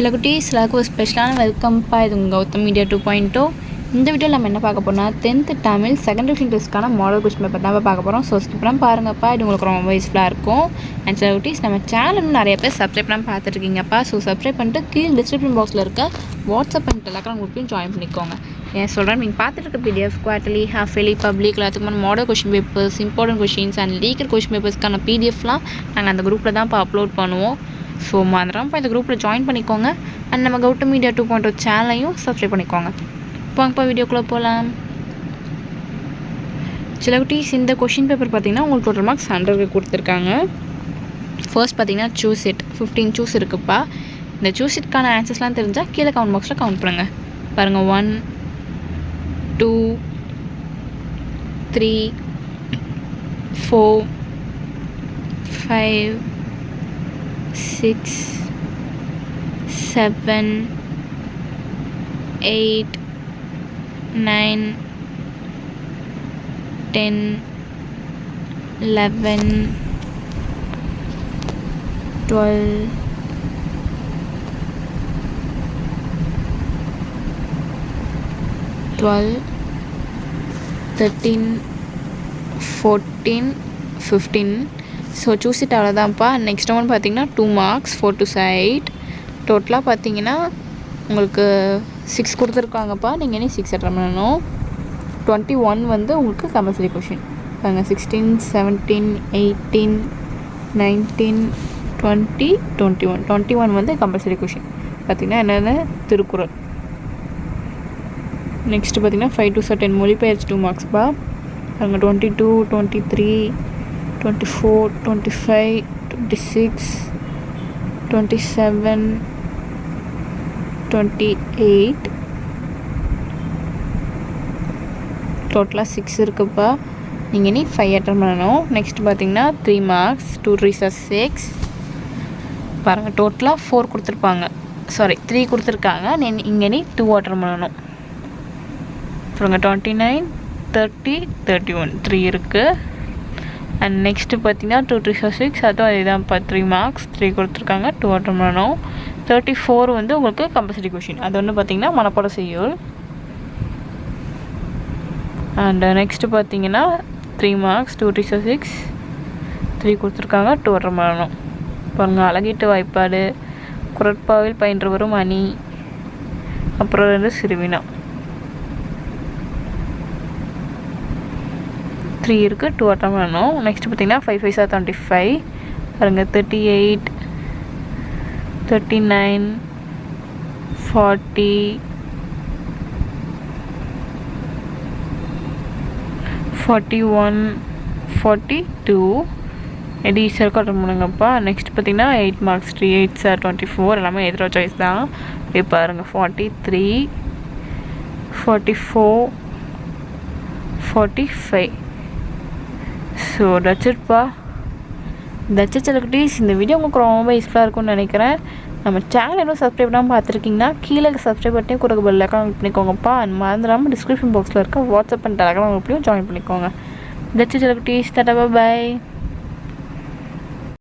சில குட்டீஸ் எல்லாருக்கும் ஒரு ஸ்பெஷலான வெல்கம்ப்பா. இது உங்கள் கௌதம் மீடியா 2.0. இந்த வீடியோவில் நம்ம என்ன பார்க்க போறோம்னா 10th தமிழ் செகண்ட் டிவிஷன் டெஸ்ட்க்கான மாடல் கொஸ்டின் பேப்பர் தான் பார்க்க போகிறோம். ஸோ ஸ்கிப் பண்ணாமல் பாருங்கப்பா, இது உங்களுக்கு ரொம்ப யூஸ்ஃபுல்லாக இருக்கும். அண்ட் சில குட்டீஸ் நம்ம சேனல் நிறைய பேர் சப்ஸ்கிரைப் பண்ணாமல் பார்த்துட்ருக்கீங்கப்பா. ஸோ சப்ஸ்கிரைப் பண்ணிட்டு கீழே டிஸ்கிரிப்ஷன் பாக்ஸில் இருக்க வாட்ஸ்அப் அண்ட் டெலகிராம் குரூப்பையும் ஜாயின் பண்ணிக்கோங்க. ஏன் சொல்கிறேன், நீங்கள் பார்த்துட்டு இருக்க பிடிஎஃப் குவார்ட்டர்லி, ஹாஃப்லி, பப்ளிக் எல்லாத்துக்குமான model question papers, important questions and leaked question பேப்பர்ஸ்க்கான பிடிஎஃப்லாம் நாங்கள் அந்த குரூப்பில் தான் அப்லோட் பண்ணுவோம். ஸோ மறந்துடாமல் இந்த குரூப்பில் ஜாயின் பண்ணிக்கோங்க. அண்ட் நம்ம கௌதம் மீடியா 2.0 சேனலையும் சப்ஸ்கிரைப் பண்ணிக்கோங்க. இப்போ வீடியோக்குள்ளே போகலாம். சில குட்டீஸ் இந்த கொஷின் பேப்பர் பார்த்தீங்கன்னா உங்களுக்கு டோட்டல் மார்க்ஸ் 100 கொடுத்துருக்காங்க. ஃபர்ஸ்ட் பார்த்தீங்கன்னா சூஸ் இட் 15 சூஸ் இருக்குப்பா. இந்த சூஸ் இட்கான ஆன்சர்ஸ்லாம் தெரிஞ்சால் கீழே கவுண்ட் பாக்ஸில் கவுண்ட் பண்ணுங்கள். பாருங்கள் 1 2 3 4 5 6 7 8 9 10 11 12 13 14 15. ஸோ சூஸ் இட் அவ்வளோதான்ப்பா. நெக்ஸ்ட் ஒன் பார்த்தீங்கன்னா 2 மார்க்ஸ் 4 to சைட். டோட்டலாக பார்த்தீங்கன்னா உங்களுக்கு 6 கொடுத்துருக்காங்கப்பா. நீங்கள் இனி 6 அட்டன் பண்ணணும். 21 வந்து உங்களுக்கு கம்பல்சரி கொஷின். பாருங்கள் 16 17 18 19 20 21 வந்து கம்பல்சரி கொஷின். பார்த்திங்கன்னா என்னென்ன திருக்குறள். நெக்ஸ்ட்டு பார்த்திங்கன்னா 5 to 10 மொழிபெயர்ச்சி 2 மார்க்ஸ்ப்பா. பாருங்கள் 22 23 24 25 26 27 28 டோட்டலாக 6 இருக்குப்பா. நீங்கள் இனி 5 அட்டன் பண்ணணும். நெக்ஸ்ட் பார்த்தீங்கன்னா 3 மார்க்ஸ் 2 3 6. பாருங்கள் டோட்டலாக 4 கொடுத்துருப்பாங்க, சாரி 3 கொடுத்துருக்காங்க. இங்கே இனி 2 அட்டன் பண்ணணும். பாருங்கள் 29 30 31 3 இருக்குது. அண்ட் நெக்ஸ்ட்டு பார்த்தீங்கன்னா 2 3 6 அதுவும் அதுதான்ப்பா. 3 மார்க்ஸ் 3 கொடுத்துருக்காங்க, 2 அட்டன் பண்ணணும். 34 வந்து உங்களுக்கு கம்பல்சரி கொஷின். அது ஒன்று பார்த்தீங்கன்னா மனப்பாட செய்யுள். அண்ட் நெக்ஸ்ட்டு பார்த்தீங்கன்னா 3 மார்க்ஸ் 2 3 6 3 கொடுத்துருக்காங்க, 2 அட்டன் பண்ணணும். பாருங்கள் அழகீட்டு வாய்ப்பாடு, குரட்பாவில் பயின்று வரும் அணி, அப்புறம் 2 சிறுவினா 3 இருக்குது, 2 அட்டன் பண்ணணும். நெக்ஸ்ட் பார்த்தீங்கன்னா 5 5 25. பாருங்கள் 38 39 40 41 42 இது ஈஸியாக அட்டன் பண்ணுங்கப்பா. நெக்ஸ்ட் பார்த்தீங்கன்னா 8 மார்க்ஸ் 3 8 24 எல்லாமே எதிரோ சாய்ஸ் தான். இப்போ பாருங்கள் 43 44 45. ஸோ தட்ஸ்இட்ப்பா. தட்ஸ்இட் செலக்டீஸ். இந்த வீடியோ உங்களுக்கு ரொம்ப யூஸ்ஃபுல்லாக இருக்கும்னு நினைக்கிறேன். நம்ம சேனல் இன்னும் சப்ஸ்கிரைப் பண்ணாமல் பார்த்துருக்கீங்கன்னா கீழே சப்ஸ்கிரைப் பண்ணி கூட பெல் ஐக்கான் கிளிக் பண்ணிக்கோங்கப்பா. அண்ட் மறந்துடாமல் டிஸ்கிரிப்ஷன் பாக்ஸில் இருக்க வாட்ஸ்அப் அண்ட் டெலகிராம் குரூப்லையும் ஜாயின் பண்ணிக்கோங்க. தட்ஸ்இட் செலக்டீஸ். Tata bye.